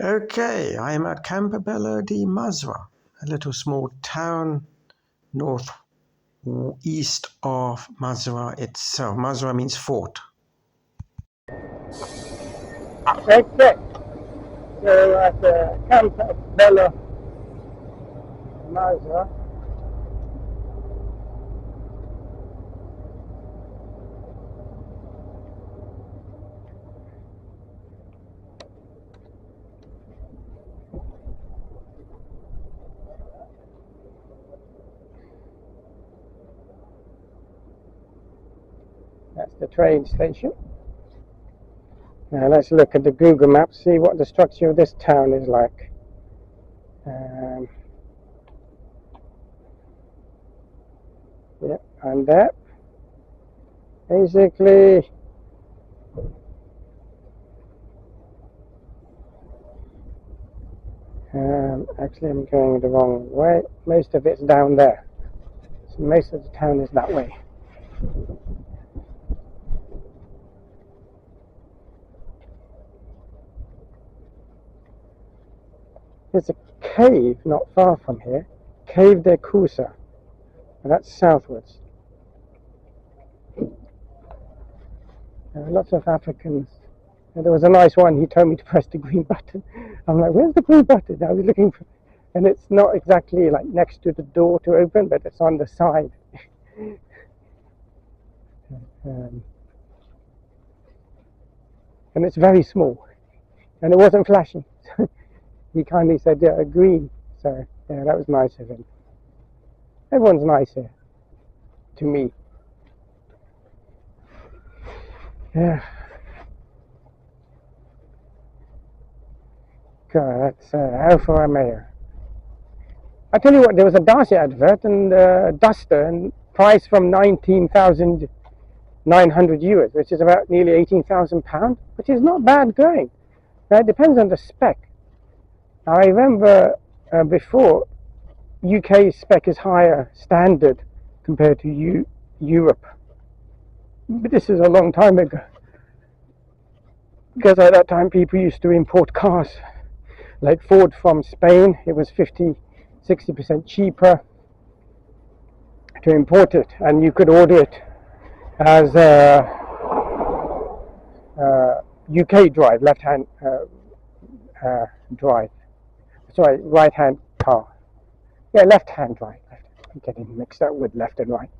Okay, I am at Campbello Di Mazara, a little small town northeast of Mazara itself. Mazara means fort. Okay, so at Campbello Di Mazara, that's the train station. Now let's look at the Google Maps, see what the structure of this town is like. Yep, and that basically actually I'm going the wrong way. Most of it's down there. So most of the town is that way. There's a cave not far from here, Cave de Cusa, and that's southwards. Lots of Africans. And there was a nice one, he told me to press the green button. I'm like, where's the green button? I was looking for, and it's not exactly like next to the door to open, but it's on the side. And it's very small, and it wasn't flashing. He kindly said, yeah, green. So yeah, that was nice of him. Everyone's nice here to me. Yeah. God, that's how far am I here? I tell you what, there was a Darcy advert and Duster, and price from 19,900 euros, which is about nearly £18,000, which is not bad going. Now it depends on the spec. Now, I remember before, UK spec is higher standard compared to Europe, but this is a long time ago, because at that time people used to import cars like Ford from Spain. It was 50-60% cheaper to import it, and you could order it as UK drive, left hand drive, sorry, right hand car, yeah, left hand drive. I'm getting mixed up with left and right.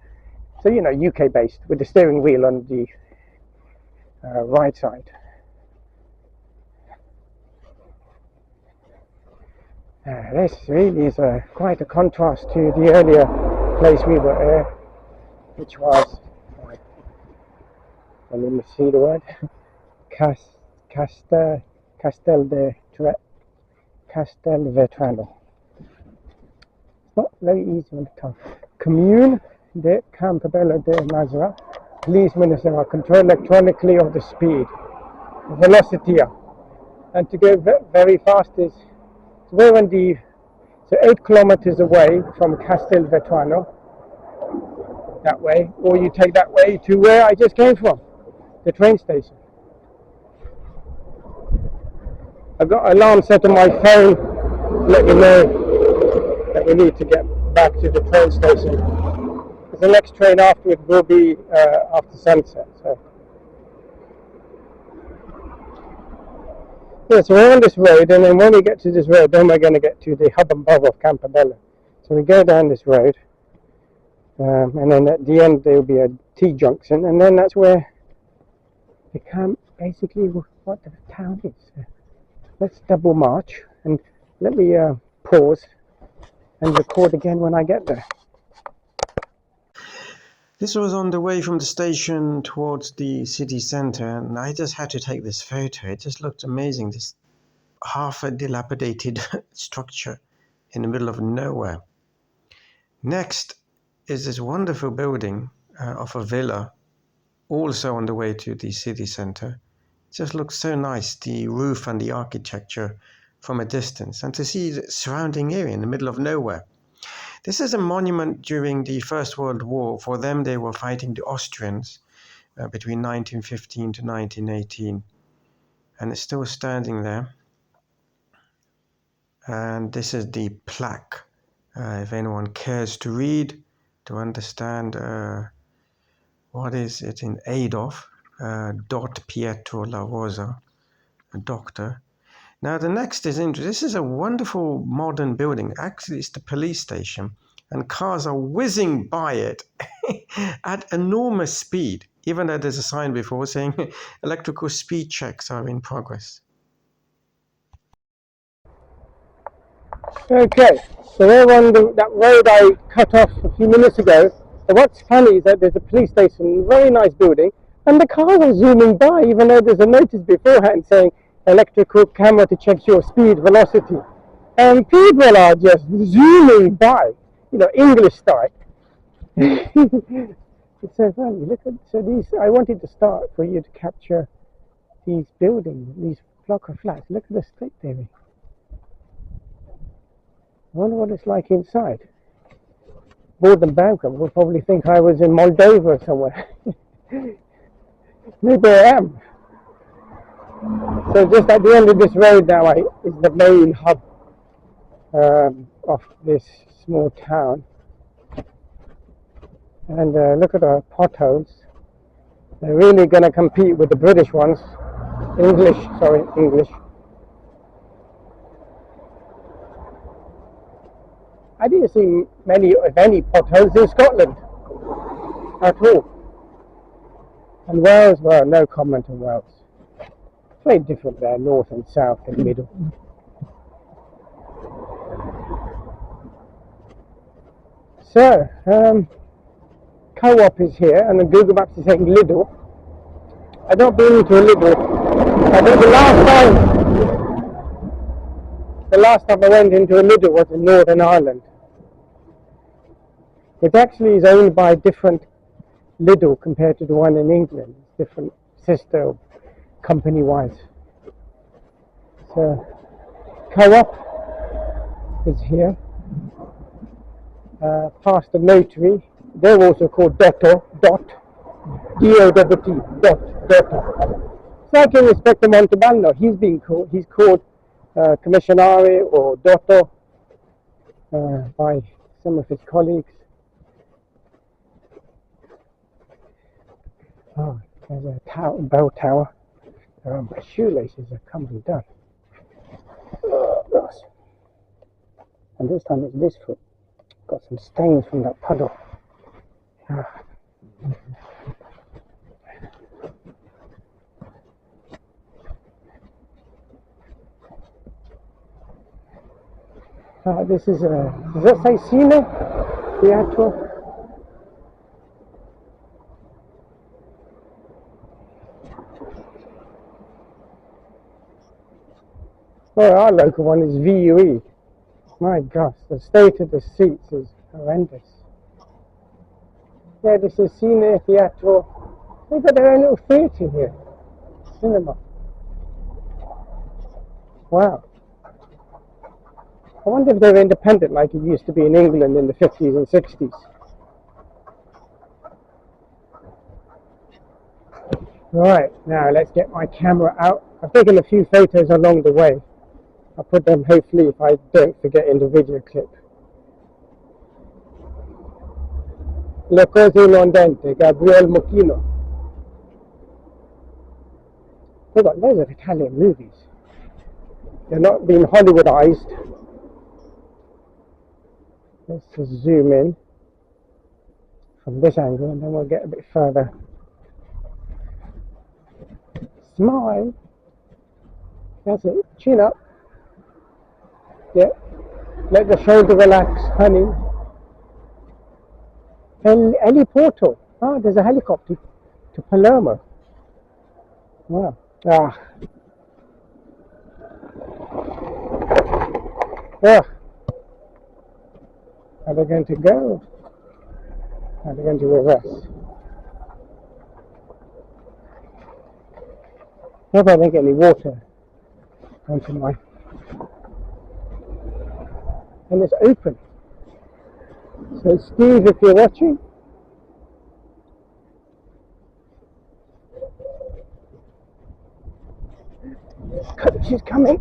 So you know, UK based, with the steering wheel on the right side. This really is quite a contrast to the earlier place we were at, which was, let me see the word, Castelvetrano. It's not very easy on the tongue. Commune de Campbello di Mazara. Police minister control electronically of the speed, velocity, and to go very fast is, so we're on the, so 8 kilometers away from Castelvetrano, that way, or you take that way to where I just came from, the train station. I've got an alarm set on my phone to let me know that we need to get back to the train station, because the next train afterward will be after sunset. Yeah, so we're on this road, and then when we get to this road, then we're going to get to the hub and bub of Campbello. So we go down this road, and then at the end there will be a T-junction, and then that's where the basically what the town is. Let's double march, and let me pause and record again when I get there. This was on the way from the station towards the city centre, and I just had to take this photo. It just looked amazing, this half a dilapidated structure in the middle of nowhere. Next is this wonderful building of a villa, also on the way to the city centre. It just looks so nice, the roof and the architecture from a distance, and to see the surrounding area in the middle of nowhere. This is a monument during the First World War. For them, they were fighting the Austrians between 1915 to 1918, and it's still standing there. And this is the plaque. If anyone cares to read, to understand what is it in aid of, Dot Pietro La Rosa, a doctor. Now the next is interesting. This is a wonderful modern building. Actually, it's the police station, and cars are whizzing by it at enormous speed, even though there's a sign before saying electrical speed checks are in progress. Okay, so we're on that road I cut off a few minutes ago. So what's funny is that there's a police station, very nice building, and the cars are zooming by, even though there's a notice beforehand saying electrical camera to check your speed, velocity. And people are just zooming by, English style. It's so funny. Look at these. I wanted to start for you to capture these buildings, these block of flats. Look at the street there. I wonder what it's like inside. Bored and bankrupt will probably think I was in Moldova or somewhere. Maybe I am. So just at the end of this road now is the main hub of this small town. And look at our potholes. They're really going to compete with the British ones. English. I didn't see many, if any, potholes in Scotland at all. And Wales, well, no comment on Wales. It's very different there, north and south and middle. So, Co-op is here, and the Google Maps is saying Lidl. I've not been into a Lidl. I think the last time I went into a Lidl was in Northern Ireland. It actually is owned by a different Lidl compared to the one in England. It's different sister company-wise. So, Co-op is here. Past the notary. They're also called Dotto, D-O-T-T, Dotto. So I can respect the Monteballo. He's called Commissionare or Dotto by some of his colleagues. Oh, there's a bell tower. My shoelaces are coming down. Oh, gosh. And this time it's this foot. Got some stains from that puddle. This is does that say Cine? The actual? Well, our local one is VUE. My gosh, the state of the seats is horrendous. Yeah, this is Cine Theatre. They've got their own little theatre here. Cinema. Wow. I wonder if they're independent like it used to be in England in the 50s and 60s. Right, now let's get my camera out. I've taken a few photos along the way. I'll put them hopefully if I don't forget in the video clip. Le cose inondente, Gabriel Mocchino. They've got loads of Italian movies. They're not being Hollywoodized. Let's just zoom in from this angle and then we'll get a bit further. Smile. That's it. Chin up. Yeah. Let the shoulder relax, honey. Heliporto. Ah, there's a helicopter to Palermo. Wow. Ah. Yeah. Are they going to go? Are they going to reverse? Hope I don't get any water onto my... And it's open. So Steve, if you're watching, she's coming.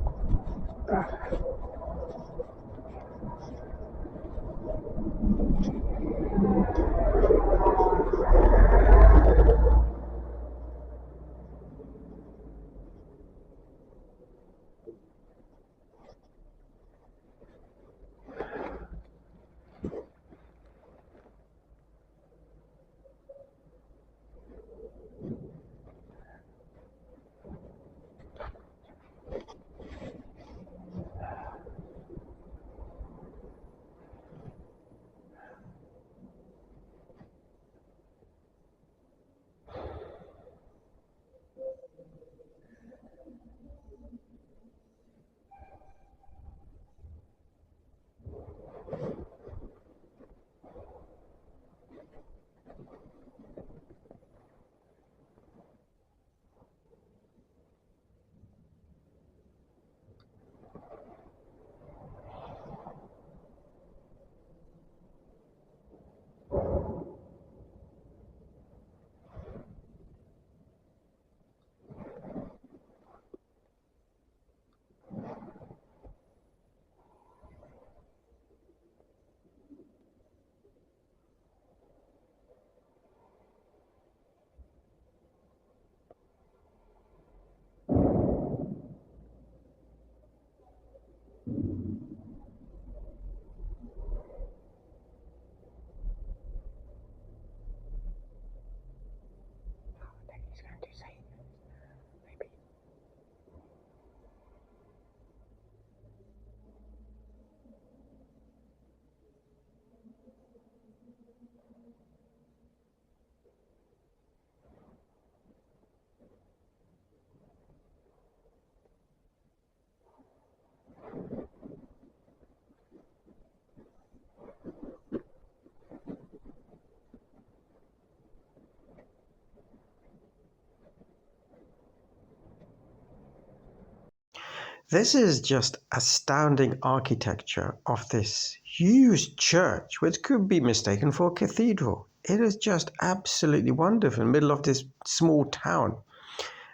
This is just astounding architecture of this huge church, which could be mistaken for a cathedral. It is just absolutely wonderful in the middle of this small town.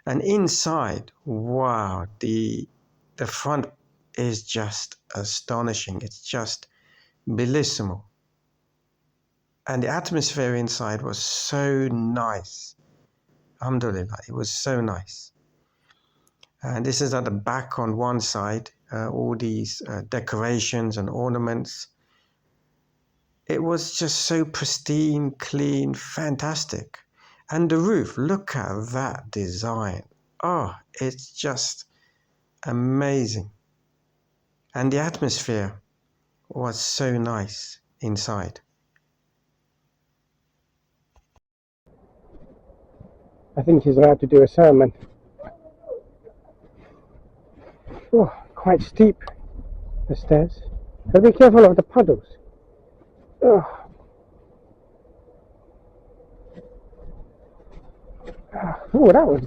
And inside, wow, the front is just astonishing. It's just bellissimo. And the atmosphere inside was so nice. Alhamdulillah, it was so nice. And this is at the back on one side, all these decorations and ornaments. It was just so pristine, clean, fantastic. And the roof, look at that design. Oh, it's just amazing. And the atmosphere was so nice inside. I think he's allowed to do a sermon. Oh, quite steep, the stairs. So be careful of the puddles. Oh. Oh, that was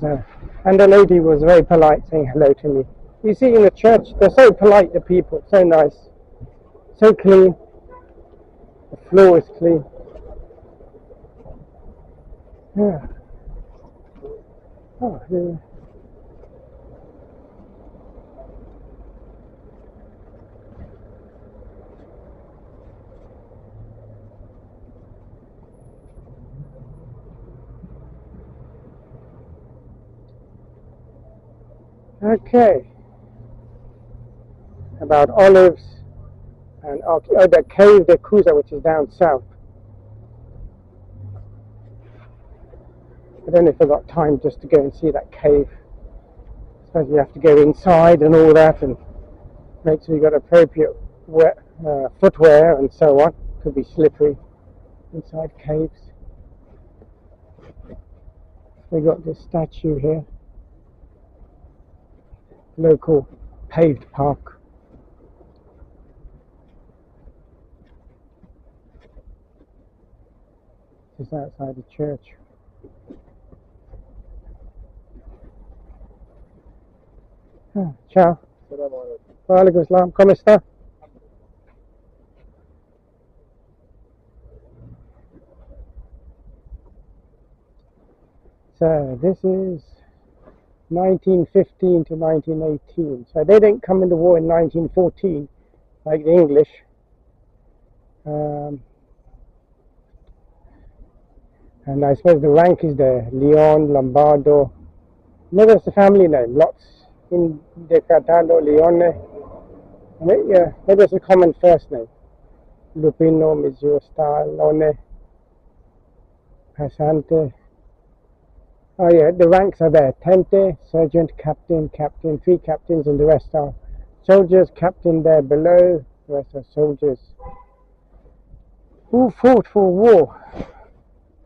and the lady was very polite, saying hello to me. You see, in the church, they're so polite, the people, so nice, so clean. The floor is clean. Yeah. Oh, yeah. Okay. About olives and the cave de Cusa, which is down south. I don't know if I've got time just to go and see that cave. I suppose you have to go inside and all that, and make sure you've got appropriate footwear and so on. Could be slippery inside caves. We got this statue here. Local paved park. Just outside the church. Ciao. Waalaikum assalam. ¿Cómo está? So this is 1915 to 1918. So they didn't come in the war in 1914 like the English. And I suppose the rank is there. Leon, Lombardo. Maybe it's a family name. Lots in Decatalo, Leone. Maybe it's a common first name. Lupino, Mizio, Stalone, Passante. Oh yeah, the ranks are there. Tente, sergeant, captain, captain, 3 captains, and the rest are soldiers. Captain there below, the rest are soldiers. Who fought for war?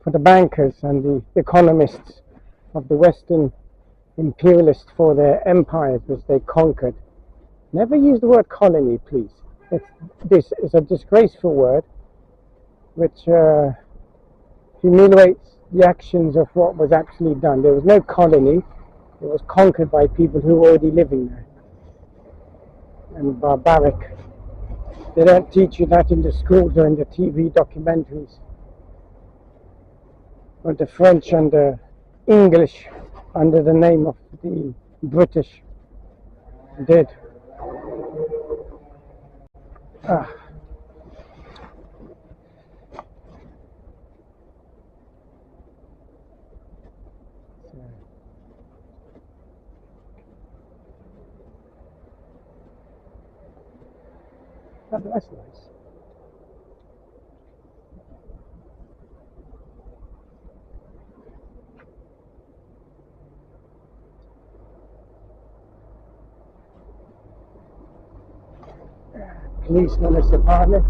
For the bankers and the economists of the Western imperialists for their empires which they conquered. Never use the word colony, please. This is a disgraceful word which humiliates the actions of what was actually done. There was no colony. It was conquered by people who were already living there. And barbaric. They don't teach you that in the schools or in the TV documentaries. But the French and the English, under the name of the British, did. That's nice. Police municipality.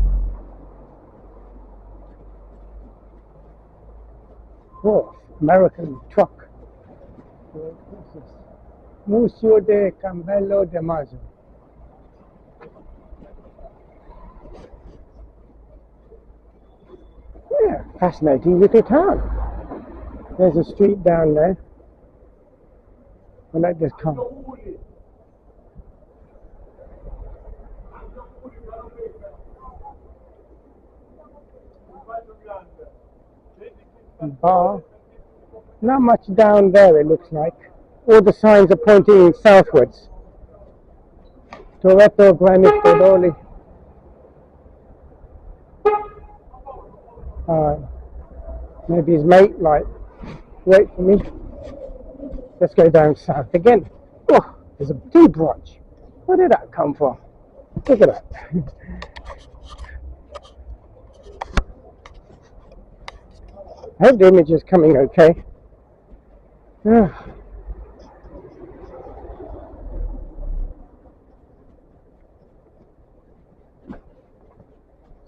Oh, American truck. Museo de Campbello Di Mazara. Yeah, fascinating little town. There's a street down there. I like this car. Bar. Not much down there, it looks like. All the signs are pointing southwards. Toretto Granite Podoli. Maybe his mate might wait for me. Let's go down south again. Oh, there's a tea branch. Where did that come from? Look at that. I hope the image is coming okay.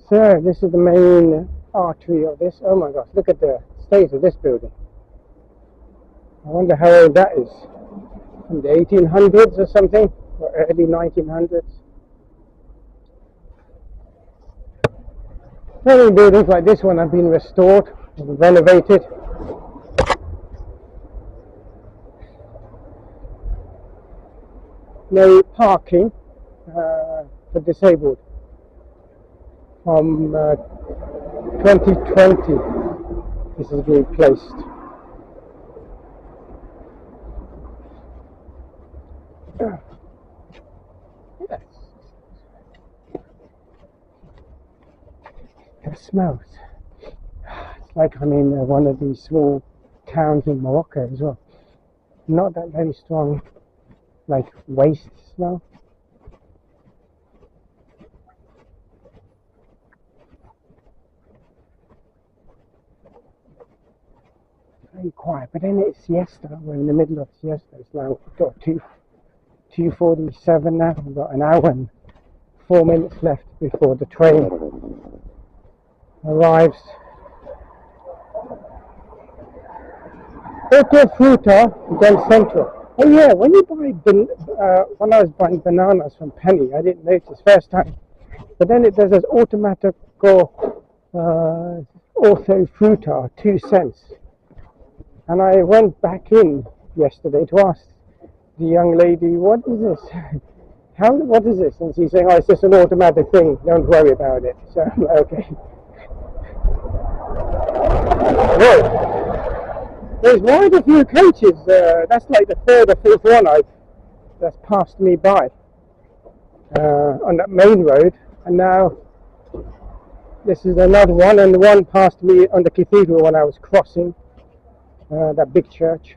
So this is the main artery of this. Oh my gosh, look at the state of this building. I wonder how old that is. From the 1800s or something, or early 1900s. Many buildings like this one have been restored and renovated. No parking for disabled. From 2020 this is being placed. Yes. It smells. It's like I'm in one of these small towns in Morocco as well. Not that very strong, like waste smell. Very quiet, but then it's siesta. We're in the middle of siesta. It's now got 2:47 now. We've got an hour and 4 minutes left before the train arrives. Fruta del Centro. Oh yeah, when you buy when I was buying bananas from Penny, I didn't notice first time, but then it does this automatico ortho fruta 2 cents, and I went back in yesterday to ask the young lady, what is this? What is this? And she's saying, oh, it's just an automatic thing, don't worry about it. So okay. Good. There's quite a few coaches, that's like the third or fourth one that's passed me by on that main road, and now this is another one, and the one passed me on the cathedral when I was crossing that big church.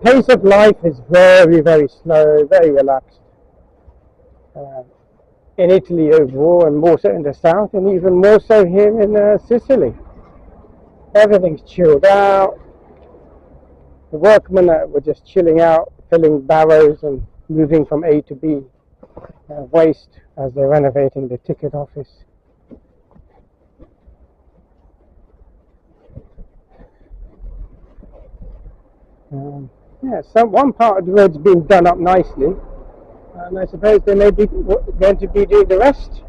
Pace of life is very, very slow, very relaxed. In Italy overall, and more so in the south, and even more so here in Sicily. Everything's chilled out. The workmen were just chilling out, filling barrows and moving from A to B waste as they're renovating the ticket office. Yeah, one part of the road's been done up nicely, and I suppose they may be going to be doing the rest.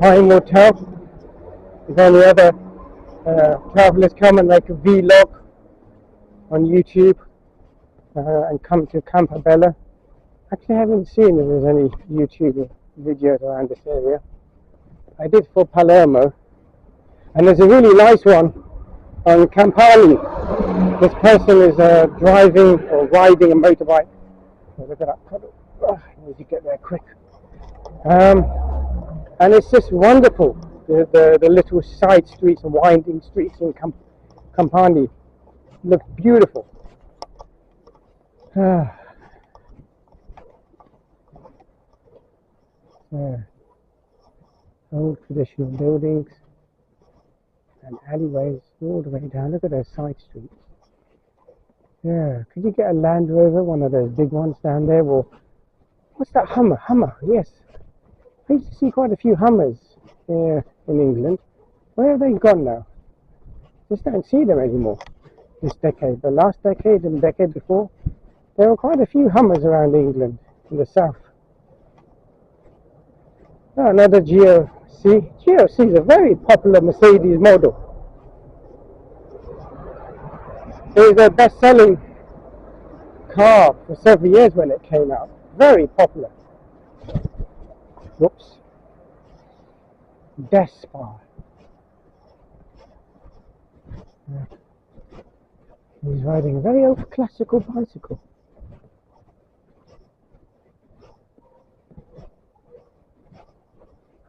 Time will tell. If any other travellers come and make a vlog on YouTube and come to Campbello. Actually, I haven't seen if there's any YouTube videos around this area. I did for Palermo, and there's a really nice one on Campani. This person is driving or riding a motorbike. Oh, look at that puddle. Oh, I need to get there quick. And it's just wonderful. The little side streets and winding streets in Campani look beautiful. Yeah. Old traditional buildings and alleyways all the way down. Look at those side streets. Yeah, could you get a Land Rover, one of those big ones down there? Or what's that Hummer? Hummer, yes. I used to see quite a few Hummers here in England. Where have they gone now? Just don't see them anymore this decade. The last decade and the decade before, there were quite a few Hummers around England in the south. Oh, another GLC. GLC is a very popular Mercedes model. It was a best-selling car for several years when it came out. very popular. Whoops. Death Spa. He's riding a very old classical bicycle.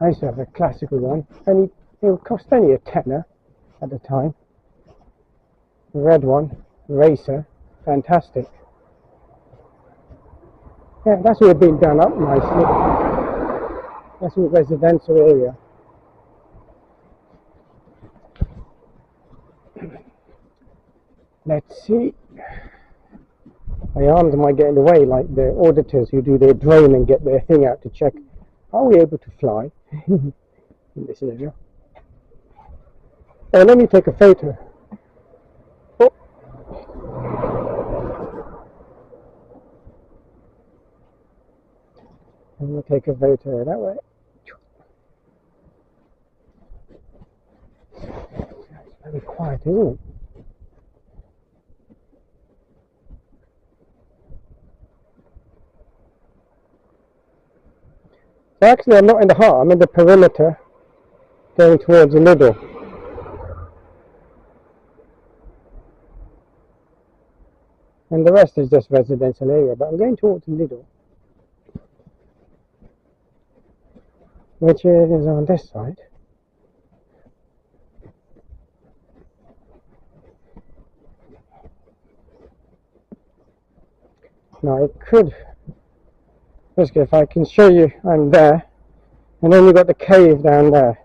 I used to have a classical one, and it would cost only a tenner at the time. The red one, racer, fantastic. Yeah, that's all been done up nicely. That's all residential area. Let's see. My arms might get in the way, like the auditors who do their drone and get their thing out to check. Are we able to fly in this area? Oh, let me take a photo. Oh. Let me take a photo that way. It's very quiet, isn't it? So actually, I'm not in the heart. I'm in the perimeter, going towards the middle. And the rest is just residential area, but I'm going towards the middle, which is on this side. Now it could, basically if I can show you, I'm there, and then you've got the cave down there.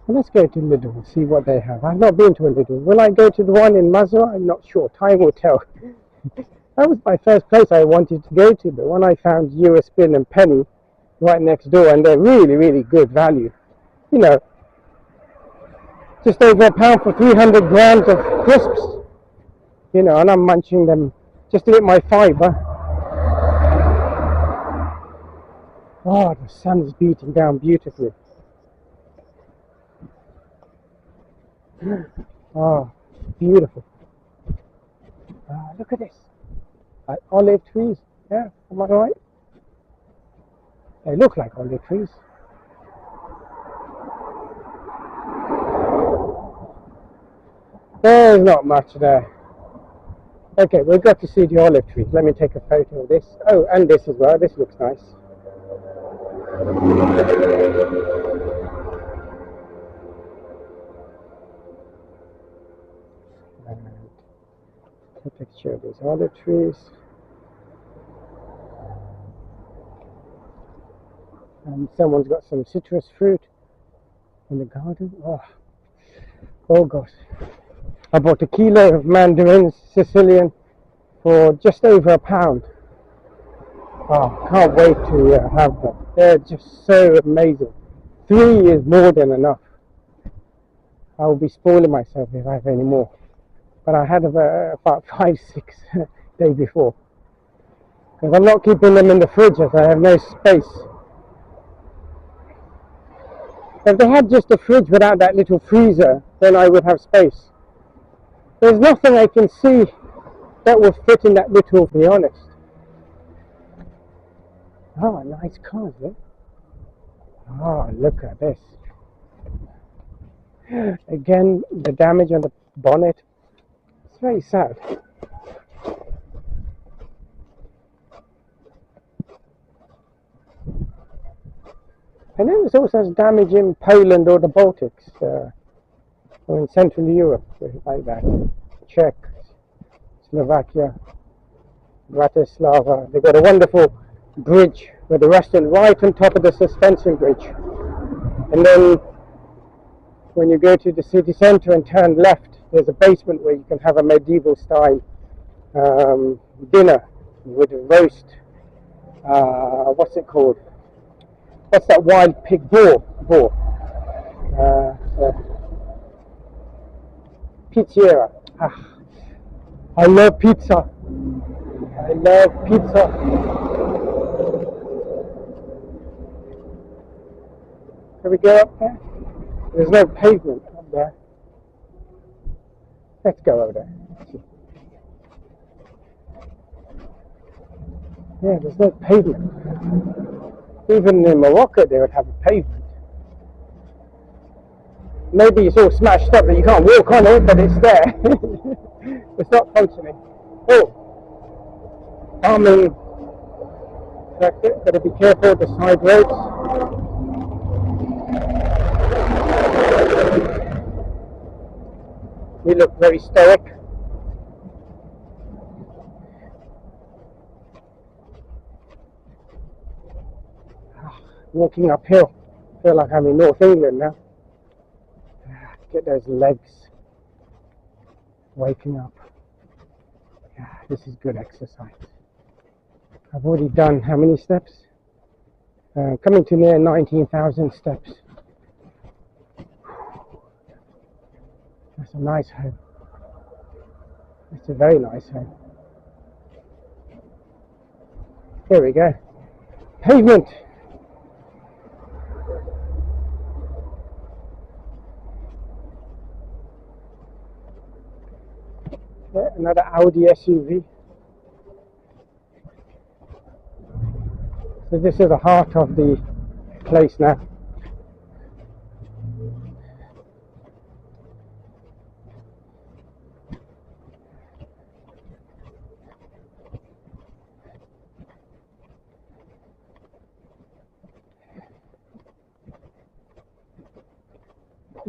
Well, let's go to Lidl and see what they have. I've not been to a Lidl. Will I go to the one in Mazara? I'm not sure. Time will tell. That was my first place I wanted to go to, but when I found US Bin and Penny right next door, and they're really, really good value. You know, just over £1 for 300 grams of crisps. You know, and I'm munching them just to get my fibre. Oh, the sun's beating down beautifully. Oh, beautiful. Look at this. Olive trees. Yeah, am I right? They look like olive trees. There's not much there. Okay, we've got to see the olive trees. Let me take a photo of this. Oh, and this as well. This looks nice. And a picture of these olive trees. And someone's got some citrus fruit in the garden. Oh gosh. I bought a kilo of mandarins, Sicilian, for just over £1. Oh, can't wait to have them. They're just so amazing. 3 is more than enough. I will be spoiling myself if I have any more. But I had about 5, 6 day before. Because I'm not keeping them in the fridge as I have no space. If they had just a fridge without that little freezer, then I would have space. There's nothing I can see that will fit in that little, to be honest. Oh, nice cars, eh? Oh, look at this. Again, the damage on the bonnet. It's very sad. And then there's also damage in Poland or the Baltics, or in Central Europe, like that. Czech, Slovakia, Bratislava. They've got a wonderful bridge with a restaurant right on top of the suspension bridge. And then when you go to the city centre and turn left, there's a basement where you can have a medieval style dinner with a roast. What's it called? What's that wild pig? Boar. Pizzeria. I love pizza. I love pizza. Can we go up there? There's no pavement up there. Let's go over there. Yeah, there's no pavement. Even in Morocco they would have a pavement. Maybe it's all smashed up that you can't walk on it, but it's there. It's not functioning. Oh, farming tractor, gotta be careful of the side roads. You look very stoic. Walking uphill. Feel like I'm in North England now. Get those legs waking up. Yeah, this is good exercise. I've already done how many steps? Coming to near 19,000 steps. That's a nice home. That's a very nice home. Here we go. Pavement. Yeah, another Audi SUV. So this is the heart of the place now.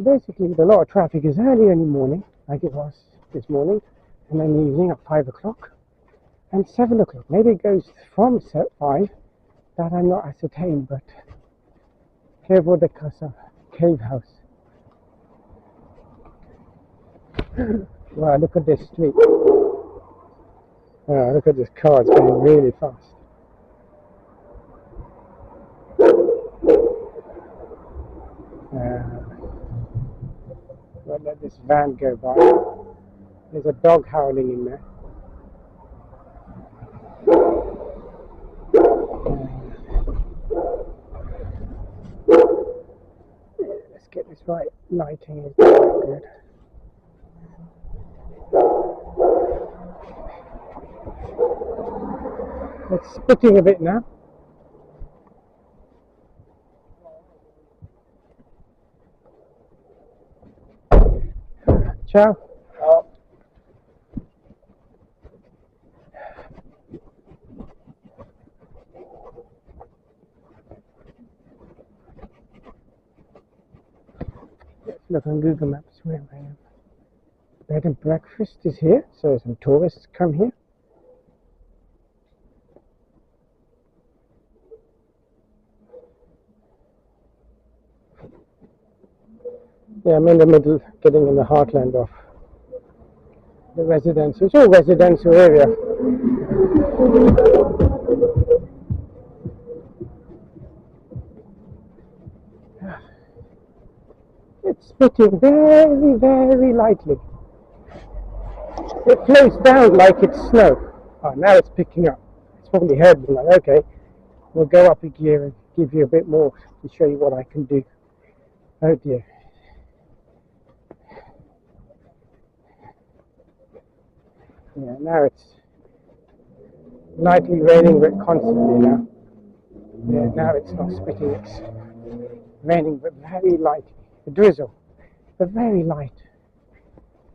Basically, a lot of traffic is early in the morning, like it was this morning, and then the evening at 5 o'clock and 7 o'clock. Maybe it goes from 5, that I'm not ascertained, but careful the Casa Cave House. Wow, look at this street. Wow, look at this car, it's going really fast. We'll let this van go by. There's a dog howling in there. Let's get this right. Lighting is very good. It's spitting a bit now. Ciao. Oh. Let's look on Google Maps where I am. Bed and breakfast is here, so some tourists come here. Yeah, I'm in the middle, getting in the heartland of the residential. It's all residential area. It's spitting very, very lightly. It flows down like it's snow. Oh, now it's picking up. It's probably heard me like, okay, we'll go up a gear and give you a bit more to show you what I can do. Oh dear. Yeah, now it's lightly raining, but constantly now. Yeah, now it's not spitting, it's raining, but very light. A drizzle, but very light.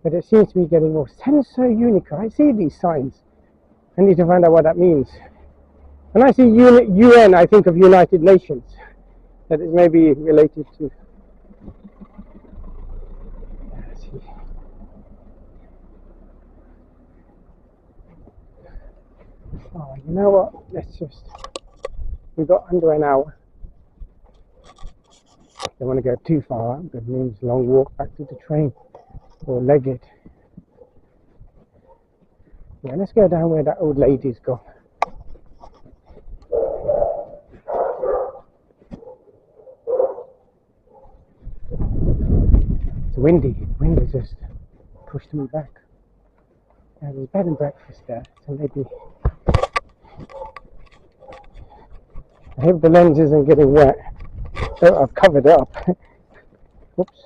But it seems to be getting more. Senso Unica. I see these signs. I need to find out what that means. When I see UN, I think of United Nations. That is maybe related to. Let's see. Oh, you know what? We've got under an hour. Don't want to go too far out, because it means a long walk back to the train, or leg it. Yeah, let's go down where that old lady's gone. It's windy. The wind has just pushed me back. Yeah, there's bed and breakfast there, so maybe. I hope the lens isn't getting wet. So I've covered it up. Whoops.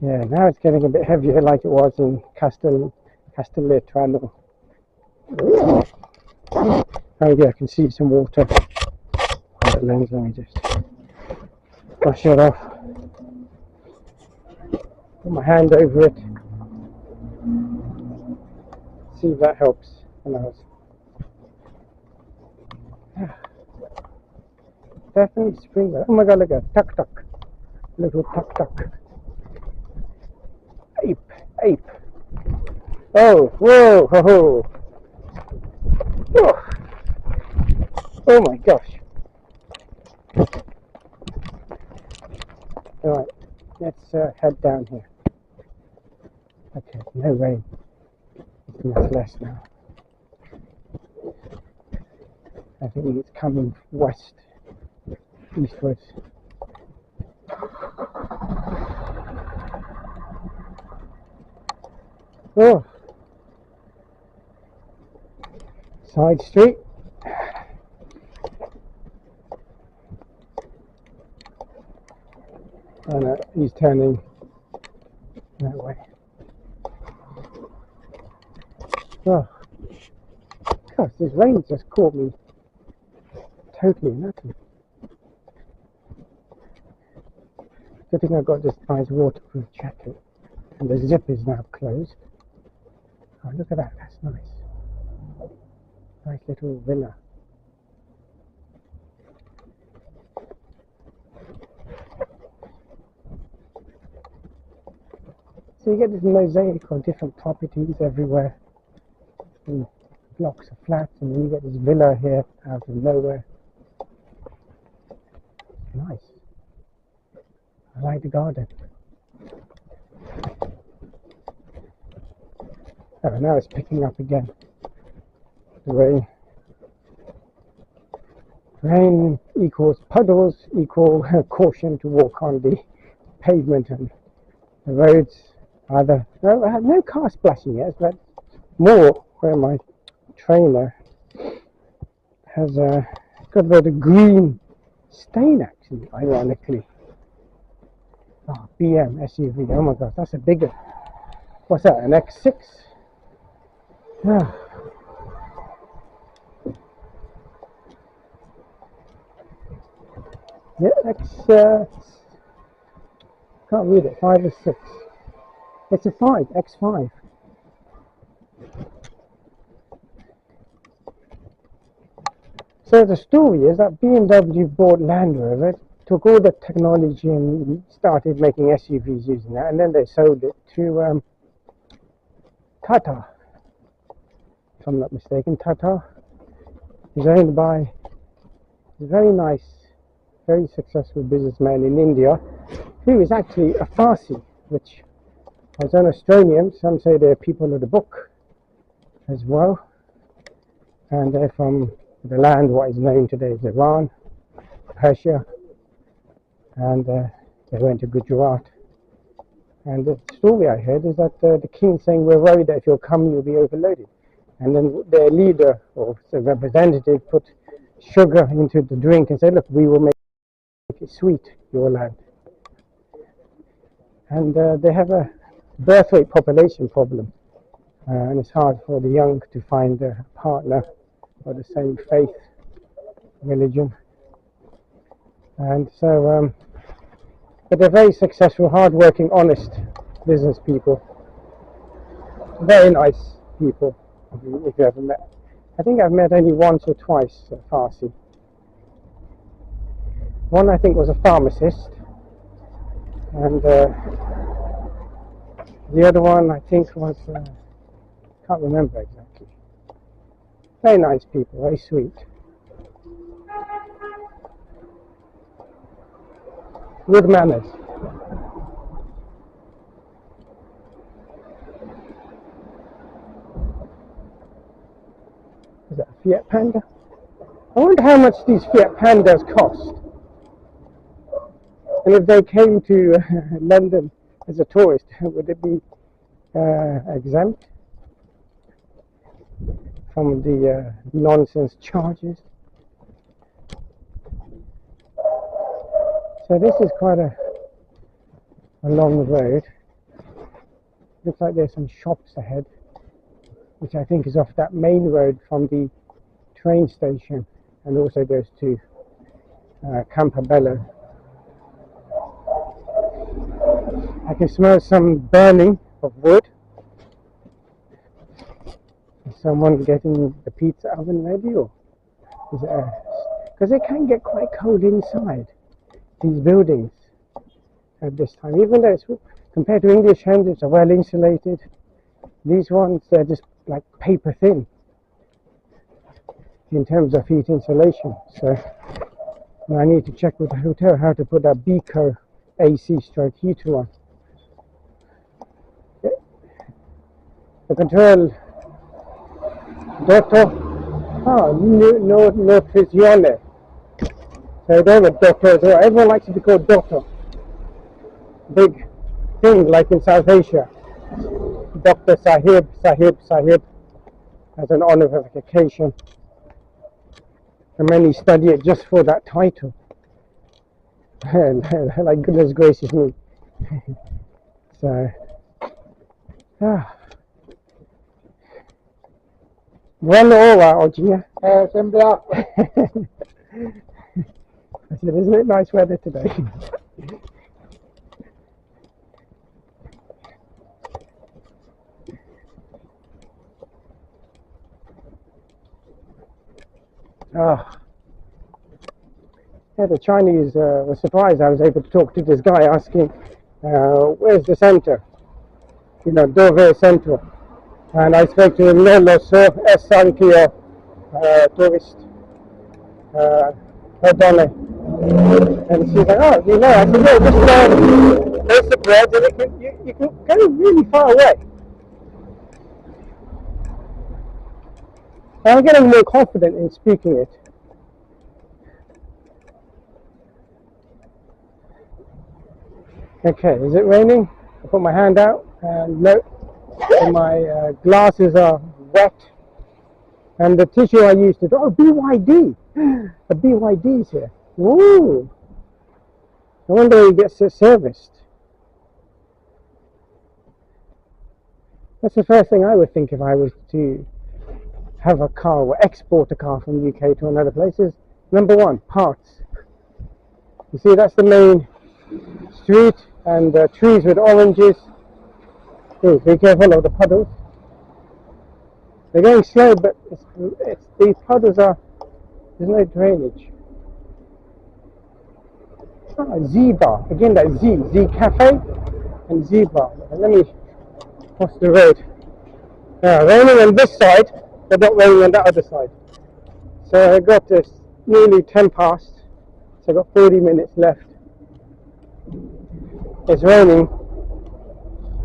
Yeah, now it's getting a bit heavier like it was in Castellettrano. Oh yeah, I can see some water on the lens. Let me just brush it off. Put my hand over it. See if that helps. Definitely spring. Oh my god, look at tuck tuck. Little tuck tuck. Ape. Oh, whoa, ho ho. Oh, oh my gosh. Alright, let's head down here. Okay, no rain. It's much less now. I think it's coming west, eastwards. Oh, side street. Oh no, he's turning that way. Oh, gosh, this rain just caught me totally nothing. Good thing I got this nice waterproof jacket, and the zip is now closed. Oh, look at that, that's nice. Nice little villa. So you get this mosaic of different properties everywhere, and blocks of flats, and then you get this villa here out of nowhere. Nice. I like the garden. Oh, now it's picking up again. The rain. Rain equals puddles equal caution to walk on the pavement and the roads. Either I have no car splashing yet, but more where my trainer has got a bit of green stain actually, ironically. Oh, BM SUV. Oh my gosh, that's a bigger. What's that? An X6? Ah. Yeah, can't read it. 5 or 6. It's a 5, X5. So the story is that BMW bought Land Rover, took all the technology and started making SUVs using that, and then they sold it to Tata, if I'm not mistaken. Tata is owned by a very nice, very successful businessman in India, who is actually a Farsi, which as an Australian, some say they're people of the book as well, and they're from the land what is known today as Iran, Persia, and they went to Gujarat. And the story I heard is that the king saying, we're worried that if you'll come you'll be overloaded, and then their leader or the representative put sugar into the drink and said, look, we will make it sweet, your land. And they have a birth rate population problem, and it's hard for the young to find a partner of the same faith, religion, and so but they're very successful, hard-working, honest business people, very nice people. If you ever met, I think I've met only once or twice Farsi. One I think was a pharmacist, and the other one I think was can't remember exactly. Very nice people, very sweet. Good manners. Is that a Fiat Panda? I wonder how much these Fiat Pandas cost. And if they came to London as a tourist, would it be exempt from the nonsense charges? So this is quite a long road. Looks like there's some shops ahead, which I think is off that main road from the train station, and also goes to Campbello. I can smell some burning of wood. Is someone getting the pizza oven ready, or is it because it can get quite cold inside these buildings at this time, even though it's compared to English homes, it's well insulated. These ones, they're just like paper thin in terms of heat insulation. So I need to check with the hotel how to put that Beco AC stroke heater on. The control Dotto, nutrizione. So they were Dotto as well. Everyone likes to be called Dotto. Big thing like in South Asia. Dr. Sahib as an honorification. And many study it just for that title. Like goodness gracious me. So, Buono ora oggi, Sempre acqua. I said, isn't it nice weather today? Yeah, the Chinese were surprised I was able to talk to this guy asking, where's the center? You know, dove centro? And I spoke to him, no lo so, es anch'io tourist, perdone. And she's like, oh, you know, I said, no, just there's the bread, and you can go really far away. And I'm getting more confident in speaking it. Okay, is it raining? I put my hand out, and no, and my glasses are wet. And the tissue I used to, oh, BYD! The BYD's here. Ooh! I wonder he gets it serviced. That's the first thing I would think if I was to have a car or export a car from the UK to another place is, number one, parts. You see, that's the main street, and trees with oranges. Ooh, be careful of the puddles. They're going slow, but these puddles there's no drainage. Z-Bar, again that Z Cafe and Z-Bar. Let me cross the road. Raining on this side, but not raining on that other side. So I got this nearly 10 past, so I've got 40 minutes left. It's raining,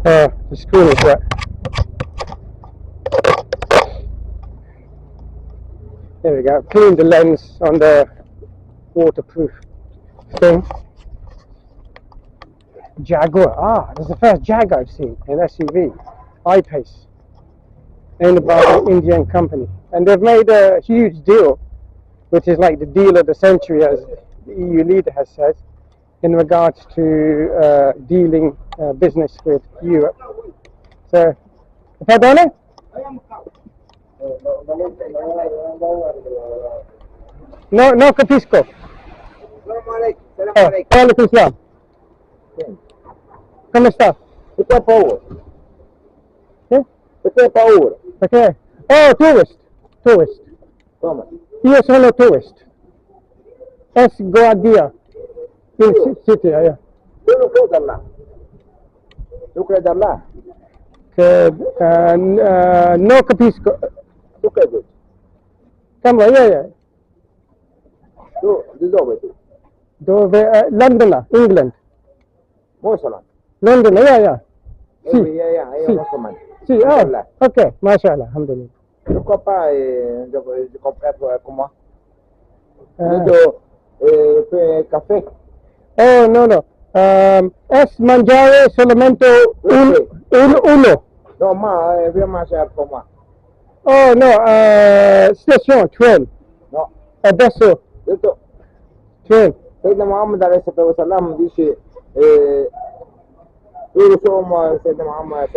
the screen is wet. There we go, cleaned the lens on the waterproof thing. Jaguar, this is the first Jag I've seen, an SUV, I-Pace, owned by an Indian company. And they've made a huge deal, which is like the deal of the century, as the EU leader has said, in regards to dealing business with Europe. So, pardon? No capisco. Alaikum salam. Come sta? Perché ho paura? Perché ho paura? Perché? Oh, tourist. Come? Io sono tourist. Es Guardia. In city, yeah. Tu non credi là? Tu credi là? Che no capisco. Tu credi? Come, yeah. Tu, di dove tu? Dove? London, England. Mosolan? London, yeah. Sì. Io non so mai. Sì, ok, mashallah, alhamdulillah. Pourquoi pas, je comprends comment? Café? Oh, no. Es mangiare solamente uno. No, ma voglio mangiare con me. Oh, no, station, train. No. Adesso, Detto, train. Sayyidina Muhammad alayhi salatu wasalam dice رسوم سيدنا محمد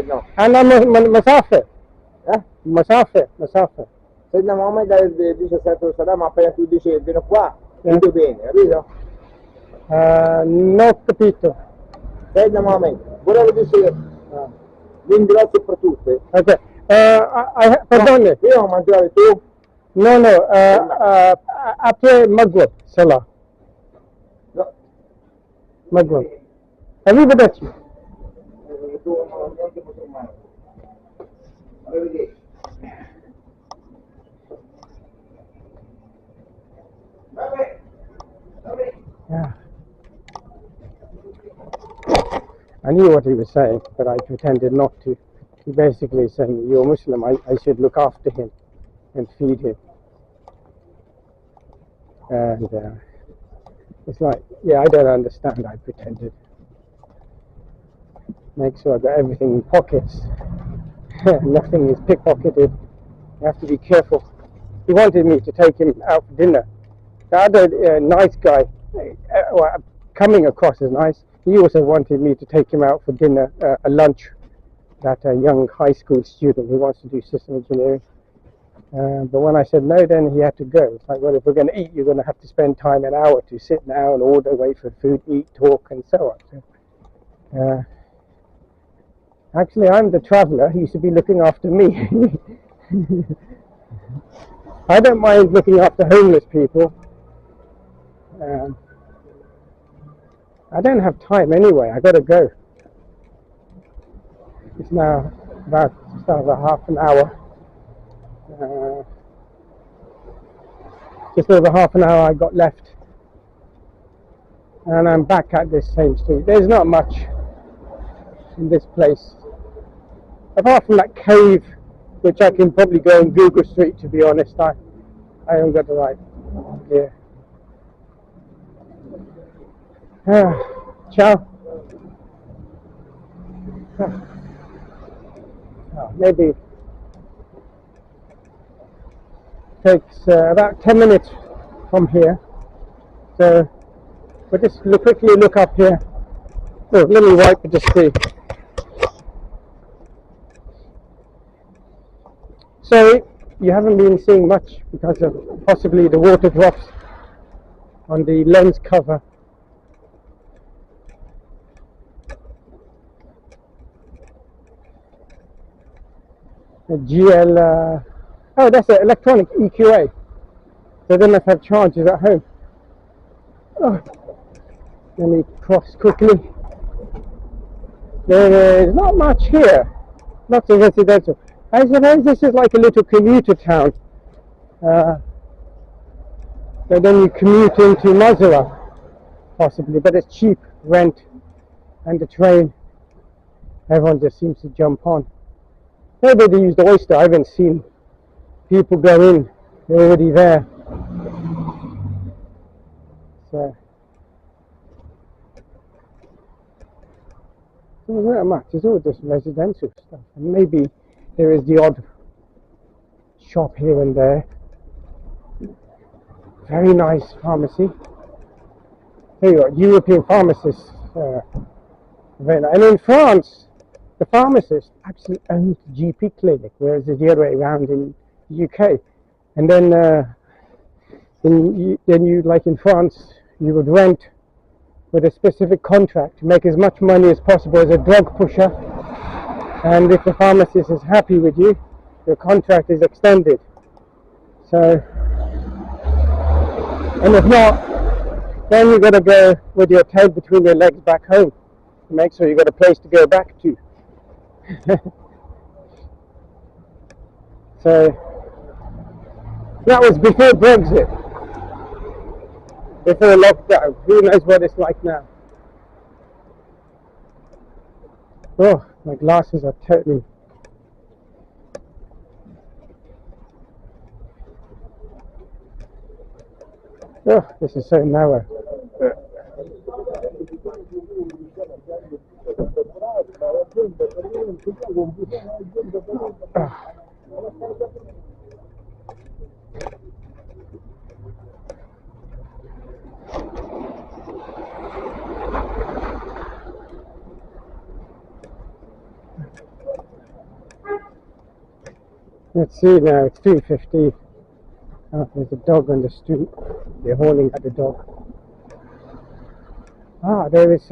نو. أنا مسافر. Eh? مسافر. Sayyidina Muhammad dice sempre salam, appena tu dici vieni qua, Eh. tutto bene, capito? Non ho capito. Sayyidina Muhammad, volevo dire l'indirizzo per tutte. Ok. Perdone. Io ho mangiato tu. No, après Maghreb, Salah. No. Maghreb. Arrivederci. Tu non ti posso mai. Arrivederci. Yeah. I knew what he was saying, but I pretended not to. He basically saying, "You're Muslim, I should look after him and feed him." And it's like, yeah, I don't understand. I pretended. Make sure I got everything in pockets. Nothing is pickpocketed. You have to be careful. He wanted me to take him out for dinner. The other nice guy, coming across as nice, he also wanted me to take him out for dinner, a lunch. That young high school student who wants to do system engineering. But when I said no, then he had to go. It's like, well, if we're going to eat, you're going to have to spend time, an hour to sit down, order, wait for food, eat, talk, and so on. So, actually, I'm the traveller. He should be looking after me. I don't mind looking after homeless people. I don't have time anyway. I got to go. It's now about just over half an hour. Just over half an hour I got left, and I'm back at this same street. There's not much in this place apart from that cave, which I can probably go on Google Street. To be honest, I haven't got the right idea. Ciao. Maybe takes about 10 minutes from here. So we'll just quickly look up here. Oh, let me wipe it to see. Sorry, you haven't been seeing much because of possibly the water drops on the lens cover. The GL, oh, that's an electronic EQA. So they must have chargers at home. Oh, let me cross quickly. There is not much here. Lots of residential. I suppose this is like a little commuter town. So then you commute into Mazara, possibly, but it's cheap rent, and the train, everyone just seems to jump on. Maybe they use the Oyster. I haven't seen people go in. They're already there. So there's not much. It's all just residential stuff. And maybe there is the odd shop here and there. Very nice pharmacy. There you are, European pharmacists. Very nice. And in France, the pharmacist actually owns the GP clinic, whereas it's the other way around in the UK. And then, you, like in France, you would rent with a specific contract to make as much money as possible as a drug pusher. And if the pharmacist is happy with you, your contract is extended. So, and if not, then you've got to go with your tail between your legs back home to make sure you've got a place to go back to. So that was before Brexit, before lockdown. Who knows what it's like now? Oh, my glasses are totally... Oh, this is so narrow. Let's see now, it's 2:50. Oh, there's a dog on the street. They're hauling at the dog. Ah, there is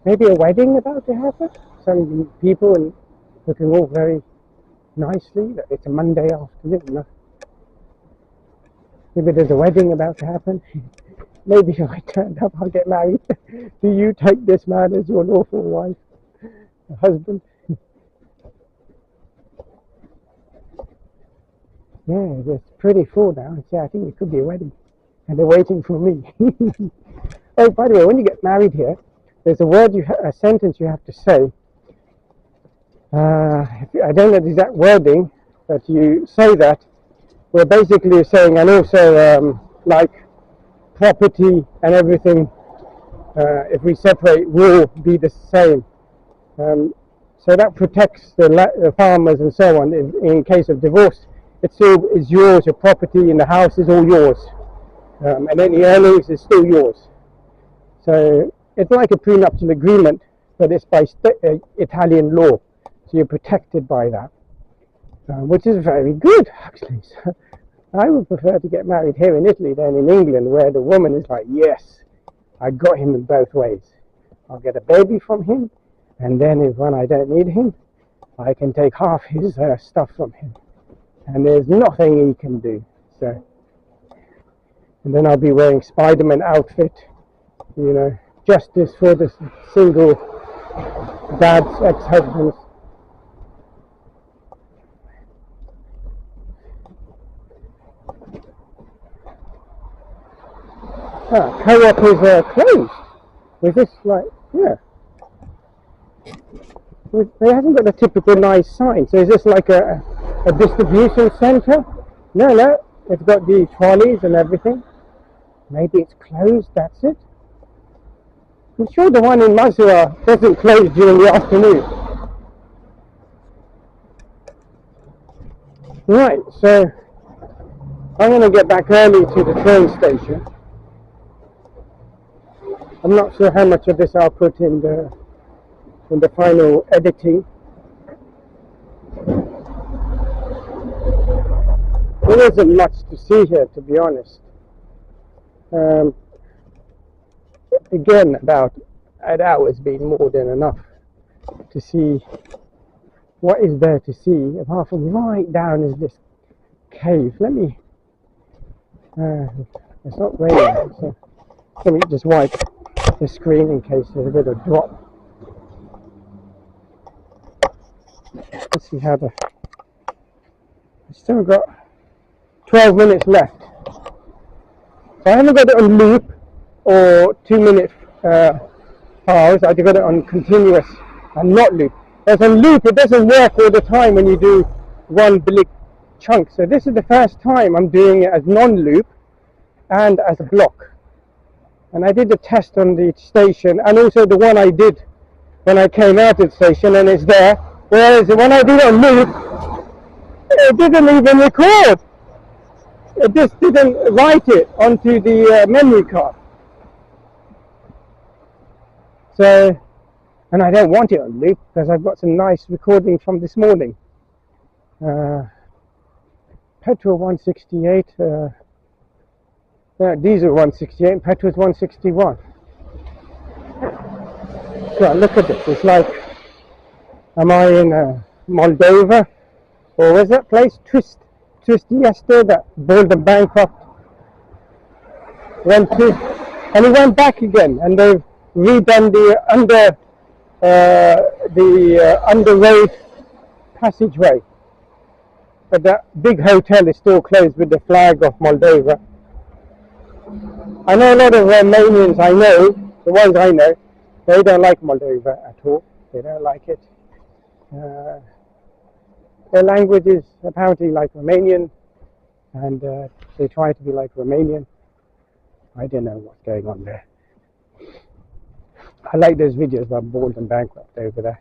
maybe a wedding about to happen. Some people looking all very nicely. It's a Monday afternoon. No? Maybe there's a wedding about to happen. Maybe if I turn up, I'll get married. Do you take this man as your lawful wife, husband? Yeah, it's pretty full now. Yeah, I think it could be a wedding. And they're waiting for me. Oh, by the way, when you get married here, there's a sentence you have to say. I don't know the exact wording, but you say that. We're basically saying, and also like property and everything, if we separate, will be the same. So that protects the farmers and so on in case of divorce. It still is yours, your property in the house is all yours. And any earnings is still yours. So it's like a prenuptial agreement, but it's by Italian law. So you're protected by that, which is very good, actually. So I would prefer to get married here in Italy than in England, where the woman is like, yes, I got him in both ways. I'll get a baby from him, and then when I don't need him, I can take half his stuff from him. And there's nothing he can do. So, and then I'll be wearing Spider-Man outfit, you know, justice for the single dads, ex-husbands. Co-op is closed. Is this like, yeah. They haven't got a typical nice sign. So is this like a distribution centre? No, it's got the trolleys and everything. Maybe it's closed, that's it. I'm sure the one in Mazara doesn't close during the afternoon. Right, so I'm going to get back early to the train station. I'm not sure how much of this I'll put in the final editing. There isn't much to see here, to be honest. Again, about an hour's been more than enough to see what is there to see, apart from right down is this cave. Let me, it's not raining, so let me just wipe the screen in case there's a bit of drop. Let's see how I've still got 12 minutes left. So I haven't got it on loop or 2-minute files. I've got it on continuous and not loop. As on loop, it doesn't work all the time when you do one big chunk. So this is the first time I'm doing it as non-loop and as a block. And I did the test on the station, and also the one I did when I came out of the station, and it's there. Whereas when I did it on loop, it didn't even record. It just didn't write it onto the memory card. So, and I don't want it on loop because I've got some nice recordings from this morning. Petrol 168, diesel 168, petrol is 161. So look at this, it's like, am I in Moldova? Or was that place Trieste that bought and bankrupt went to, and he went back again, and they've redone the underroad passageway, but that big hotel is still closed with the flag of Moldova. I know a lot of Romanians, I know, the ones I know, they don't like Moldova at all. They don't like it. Their language is apparently like Romanian, and they try to be like Romanian. I don't know what's going on there. I like those videos about Bald and Bankrupt over there,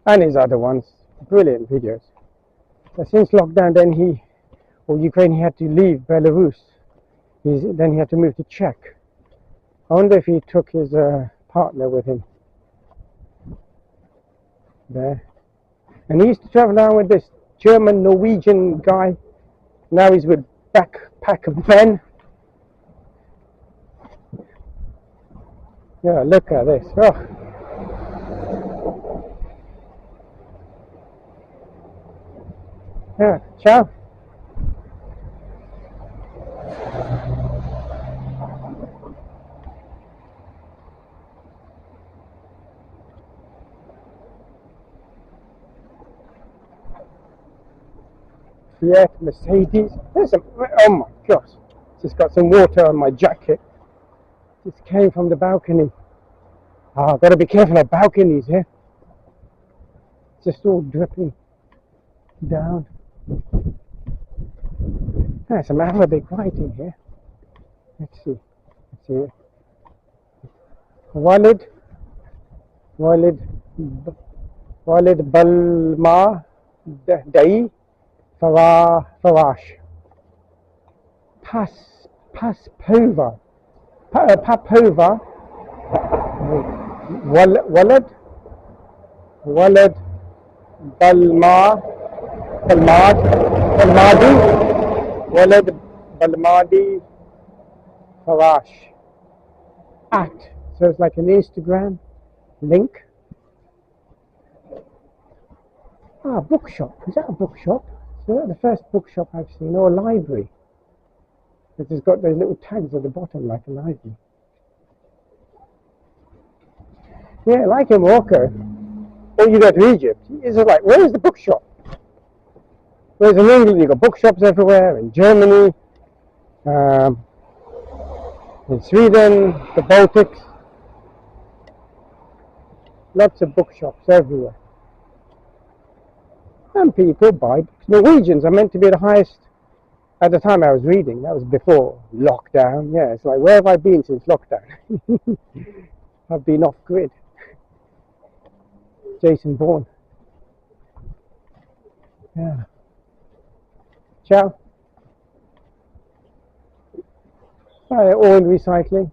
and his other ones, brilliant videos. But since lockdown, then Ukraine, he had to leave Belarus. Then he had to move to Czech. I wonder if he took his partner with him there. And he used to travel down with this German Norwegian guy. Now he's with Backpack Ben. Yeah, look at this. Oh. Yeah, ciao. Fiat, Mercedes. There's some, oh my gosh. Just got some water on my jacket. Just came from the balcony. Oh, I've got to be careful of balconies here. Just all dripping down. There's some Arabic writing here. Let's see. Let's see. Walid Balma Dai Farash. Papova. Walid Balmadi. Walid Balmadi Farash. At. So it's like an Instagram link. Ah, bookshop. Is that a bookshop? So that's the first bookshop I've seen, or a library. It has got those little tags at the bottom like a library. Yeah, like in Morocco, or you go to Egypt, it's like, where's the bookshop? Whereas in England, you've got bookshops everywhere, in Germany, in Sweden, the Baltics, lots of bookshops everywhere. And people buy books. Norwegians are meant to be the highest, at the time I was reading, that was before lockdown. Yeah, it's like, where have I been since lockdown? I've been off grid. Jason Bourne. Yeah. Ciao. All in recycling.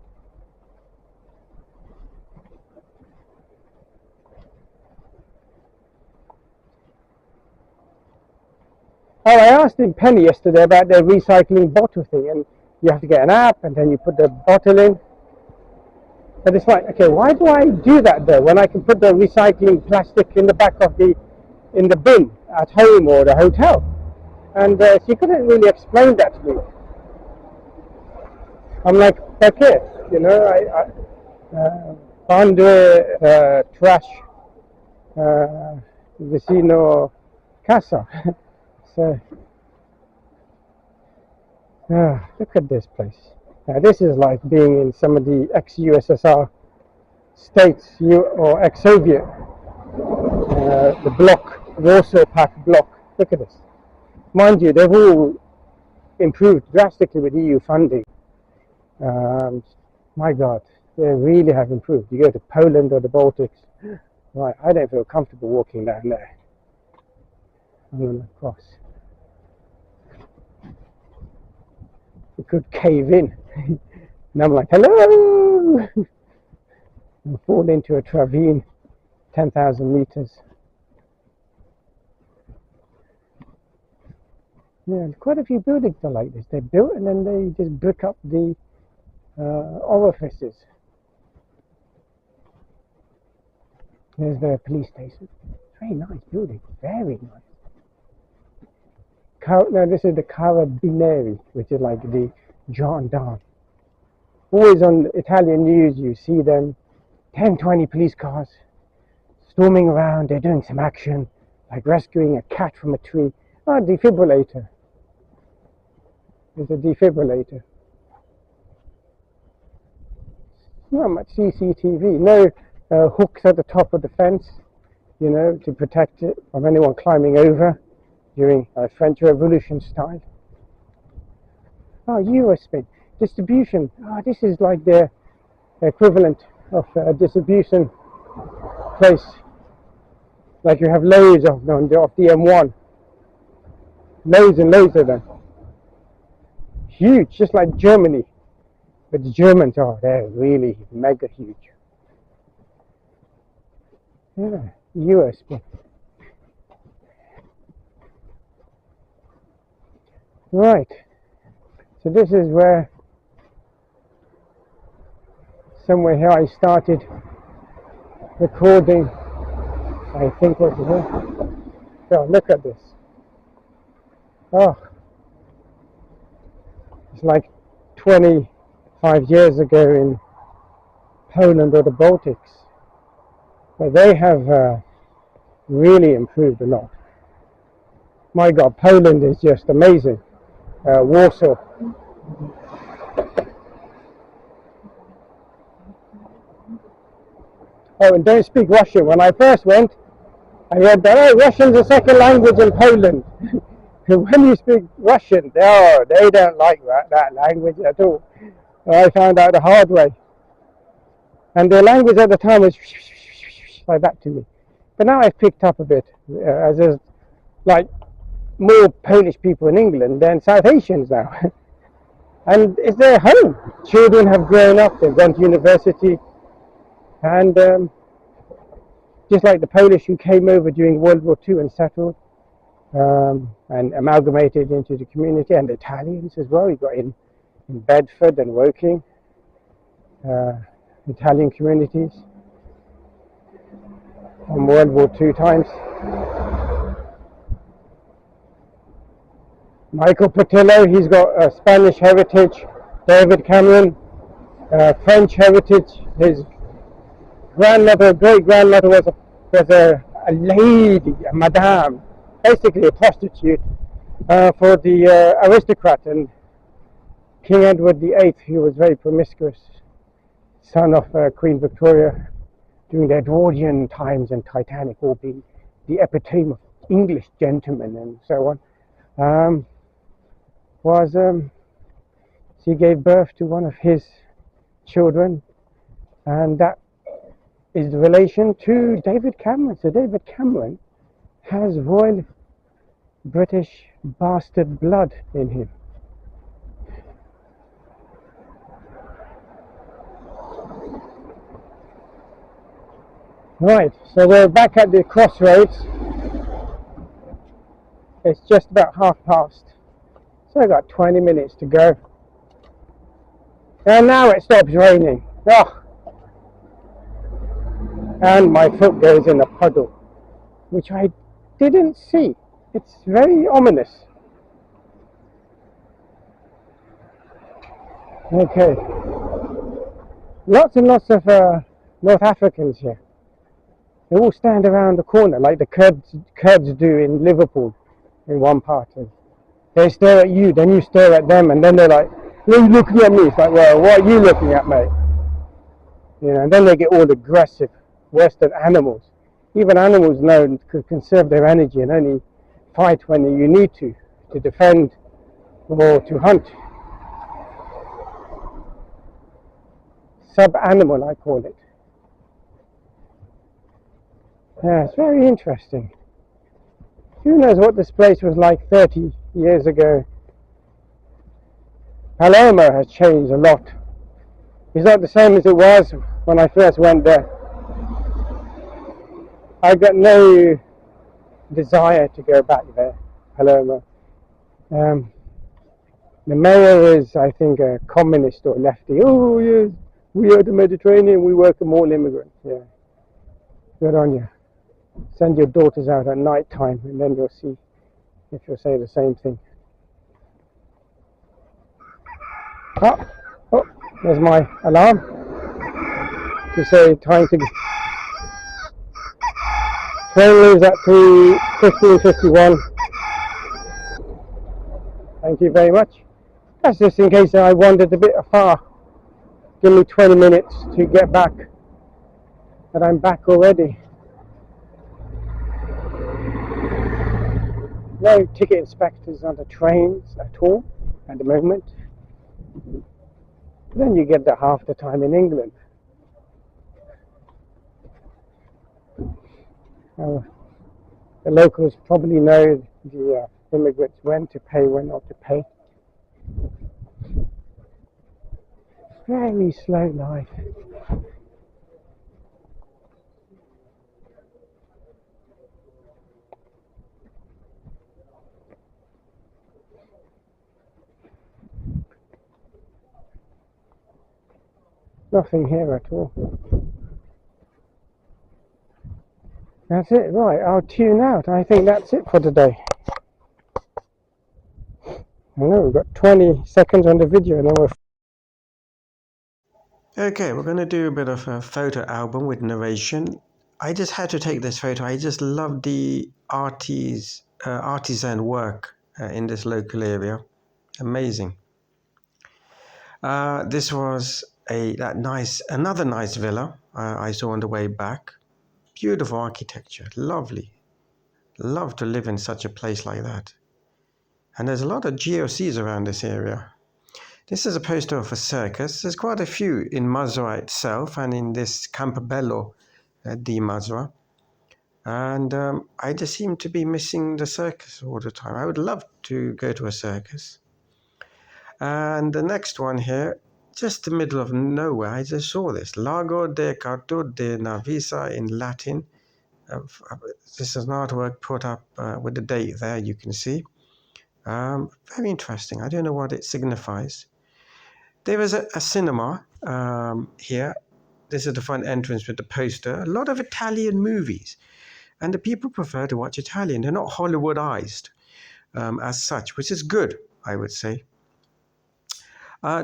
Oh, I asked in Penny yesterday about their recycling bottle thing, and you have to get an app, and then you put the bottle in. But it's like, okay, why do I do that though, when I can put the recycling plastic in the back of the bin at home or the hotel? And she couldn't really explain that to me. I'm like, okay, you know, I found trash vicino casa. So, look at this place. Now, this is like being in some of the ex-USSR states, or ex-Soviet, the bloc, Warsaw Pact bloc. Look at this. Mind you, they've all improved drastically with EU funding. My God, they really have improved. You go to Poland or the Baltics, right? I don't feel comfortable walking down there. I'm going to cross. It could cave in. And I'm like, hello! And fall into a ravine, 10,000 meters. Yeah, quite a few buildings are like this. They're built and then they just brick up the orifices. There's the police station. Very nice building, very nice. Now this is the Carabinieri, which is like the gendarme. Always on Italian news you see them, 10-20 police cars storming around. They're doing some action, like rescuing a cat from a tree. Oh, defibrillator. There's a defibrillator. Not much CCTV. No hooks at the top of the fence, you know, to protect it from anyone climbing over during French Revolution style. Oh, USB distribution. Oh, this is like the equivalent of a distribution place. Like you have loads of them off the M1. Loads and loads of them. Huge, just like Germany. But the Germans are, they're really mega huge. Yeah, USB. Right, so this is where, somewhere here I started recording, I think was here. So look at this. Oh, it's like 25 years ago in Poland or the Baltics. But they have really improved a lot. My God, Poland is just amazing. Warsaw. Oh, and don't speak Russian. When I first went, I read that, oh, Russian's a second language in Poland. When you speak Russian, they don't like that language at all. I found out the hard way. And their language at the time was like that to me. But now I've picked up a bit, as there's like more Polish people in England than South Asians now. And it's their home. Children have grown up, they've gone to university, and just like the Polish who came over during World War II and settled and amalgamated into the community, and the Italians as well. You got in Bedford and Woking, Italian communities from World War II times. Michael Portillo, he's got a Spanish heritage. David Cameron, French heritage. His grandmother, great grandmother was a lady, a madame, basically a prostitute for the aristocrat, and King Edward VIII, who was very promiscuous, son of Queen Victoria during the Edwardian times, and Titanic will be the epitome of English gentlemen and so on. She gave birth to one of his children, and that is the relation to David Cameron. So David Cameron has royal British bastard blood in him. Right, so we're back at the crossroads. It's just about past. So I've got 20 minutes to go. And now it stops raining. Oh. And my foot goes in a puddle, which I didn't see. It's very ominous. Okay. Lots and lots of North Africans here. They all stand around the corner like the Kurds do in Liverpool in one part. And they stare at you, then you stare at them, and then they're like, "What are you looking at me?" It's like, "Well, what are you looking at, mate?" You know, and then they get all aggressive. Worse than animals. Even animals know to conserve their energy and only fight when you need to defend or to hunt. Sub-animal, I call it. Yeah, it's very interesting. Who knows what this place was like 30 years ago? Palermo has changed a lot. It's not the same as it was when I first went there. I got no desire to go back there, Palermo. The mayor is, I think, a communist or lefty. Oh, yes, we are the Mediterranean, we welcome all immigrants. Yeah, good on you. Send your daughters out at night time, and then you'll see if you'll say the same thing. Oh, there's my alarm to say time to. Train leaves at 15:51. Thank you very much. That's just in case I wandered a bit far. Give me 20 minutes to get back, but I'm back already. No ticket inspectors on the trains at all at the moment. Then you get that half the time in England. The locals probably know the immigrants when to pay, when not to pay. Very slow life. Nothing here at all. That's it, right, I'll tune out. I think that's it for today. Well, we've got 20 seconds on the video and then we're... Okay, we're going to do a bit of a photo album with narration. I just had to take this photo. I just love the artisan work in this local area. Amazing. This was another nice villa I saw on the way back. Beautiful architecture, lovely. Love to live in such a place like that. And there's a lot of GOCs around this area. This is a poster of a circus. There's quite a few in Mazara itself and in this Campbello Di Mazara. And I just seem to be missing the circus all the time. I would love to go to a circus. And the next one here, just the middle of nowhere, I just saw this. Lago de Carto de Navisa in Latin. This is an artwork put up with the date there, you can see. Very interesting. I don't know what it signifies. There is a cinema here. This is the front entrance with the poster. A lot of Italian movies. And the people prefer to watch Italian. They're not Hollywoodized as such, which is good, I would say.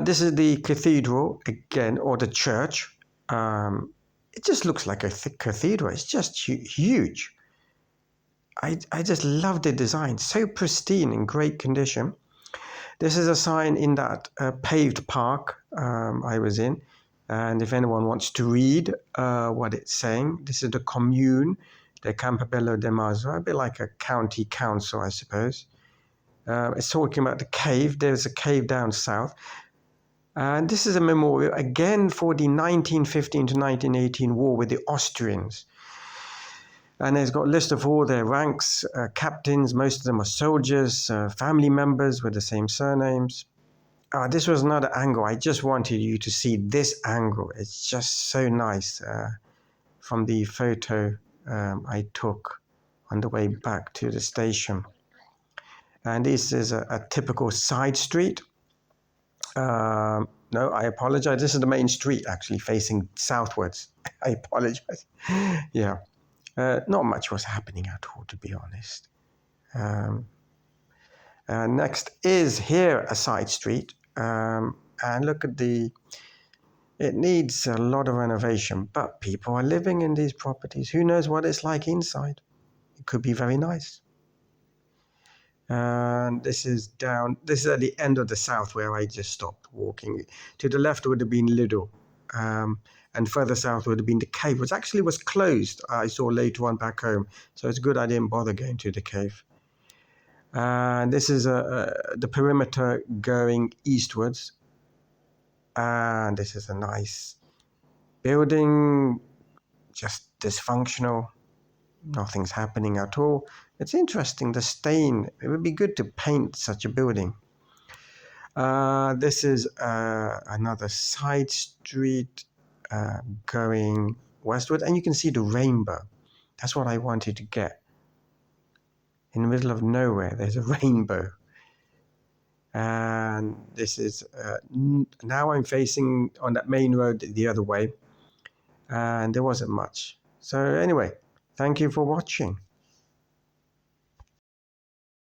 This is the cathedral again, or the church. It just looks like a thick cathedral. It's just huge. I just love the design. So pristine, in great condition. This is a sign in that paved park I was in. And if anyone wants to read what it's saying, this is the commune, the Campbello Di Mazara, a bit like a county council, I suppose. It's talking about the cave. There's a cave down south. And this is a memorial, again, for the 1915 to 1918 war with the Austrians. And it's got a list of all their ranks, captains, most of them are soldiers, family members with the same surnames. This was another angle. I just wanted you to see this angle. It's just so nice from the photo I took on the way back to the station. And this is a typical side street. No, I apologize. This is the main street, actually, facing southwards. I apologize. Yeah. Not much was happening at all, to be honest. Next is here a side street. And look at it needs a lot of renovation, but people are living in these properties. Who knows what it's like inside? It could be very nice. And this is at the end of the south where I just stopped walking. To the left would have been Lido. And further south would have been the cave, which actually was closed, I saw later on back home. So it's good I didn't bother going to the cave. And this is the perimeter going eastwards. And this is a nice building, just dysfunctional. Nothing's happening at all. It's interesting, the stain. It would be good to paint such a building. This is another side street going westward, and you can see the rainbow. That's what I wanted to get. In the middle of nowhere, there's a rainbow. And this is, now I'm facing on that main road the other way, and there wasn't much. So anyway, thank you for watching.